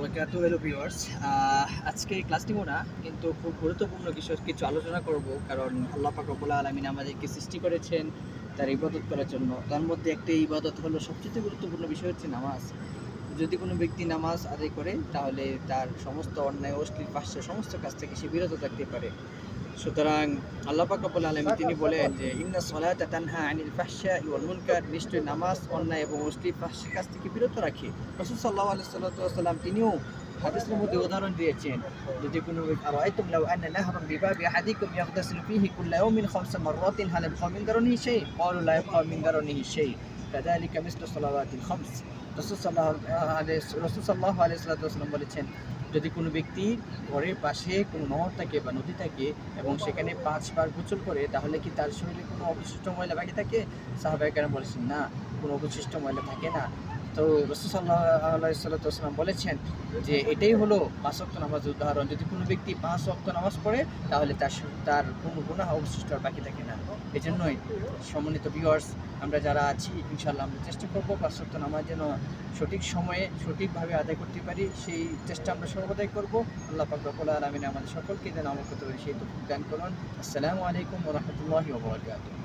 বারাকাতুহু। Hello viewers, আজকে class নিব না, কিন্তু খুব গুরুত্বপূর্ণ কিছু আলোচনা করব। কারণ আল্লাহ পাক রব্বুল আলামিন আমাদেরকে সৃষ্টি করেছেন তার ইবাদত করার জন্য। তার মধ্যে একটি ইবাদত হলো, সবচেয়ে গুরুত্বপূর্ণ বিষয় হচ্ছে নামাজ। যদি কোনো ব্যক্তি নামাজ আদায় করে, তাহলে তার সমস্ত অন্যায়, অশ্লীল, ফাহশা সমস্ত কাজ থেকে সে বিরত থাকতে পারে। সুতরাং আল্লাহ পাক রব্বুল আলামিন তিনি বলেন যে ইন্নাস সালাতা তানহা আনিল ফাহশাই ওয়াল মুনকার, নিশ্চয়ই নামাজ অন্যায় এবং অশ্লীল ফাহশা কাজ থেকে বিরত রাখে। রাসূল সাল্লাল্লাহু আলাইহি ওয়াসাল্লাম তিনিও হাদিসের মধ্যে উদাহরণ দিয়েছেন, যদি কোনো আরাআইতুম লাউ আন্না নাহরান বিবাবি আহাদিকুম ইয়াগতাসিলু ফীহি কুল্লা ইয়াউমিন খামসা মাররাতিন হাল ইয়াবকা মিন দারনিহি শাই? ক্বালু লা ইয়াবকা মিন দারনিহি শাই। কাযালিকা মিসলু সালাওয়াতিল খামস। রাসূল সাল্লাল্লাহু আলাইহি ওয়াসাল্লাম বলেছেন, যদি কোনো ব্যক্তির ঘরের পাশে কোনো নহর থাকে বা নদী থাকে এবং সেখানে 5 বার গোসল করে, তাহলে কি তার শরীরে কোনো অবশিষ্ট ময়লা বাকি থাকে? সাহাবায়ে কেরাম বলেছেন, না, কোনো অবশিষ্ট ময়লা থাকে না। তো রাসূল সাল্লাল্লাহু আলাইহি ওয়াসাল্লাম বলেছেন যে এটাই হলো 5 ওয়াক্ত নামাজের উদাহরণ। যদি কোনো ব্যক্তি 5 ওয়াক্ত নামাজ পড়ে, তাহলে তার কোনো গুনাহ অবশিষ্ট আর বাকি থাকে না। এজন্যই সম্মানিত ভিউয়ার্স, আমরা যারা আছি ইনশাআল্লাহ আমরা চেষ্টা করব 5 ওয়াক্ত নামাজ যেন সঠিক সময়ে সঠিকভাবে আদায় করতে পারি, সেই চেষ্টা আমরা সর্বদাই করব। আল্লাহ পাক রব্বুল আলামিন আমাদের সকলকে যেন আমল করতে পারি সেই তৌফিক দান করুন। আসসালামু আলাইকুম ওয়া রাহমাতুল্লাহি ওয়া বারাকাতুহু।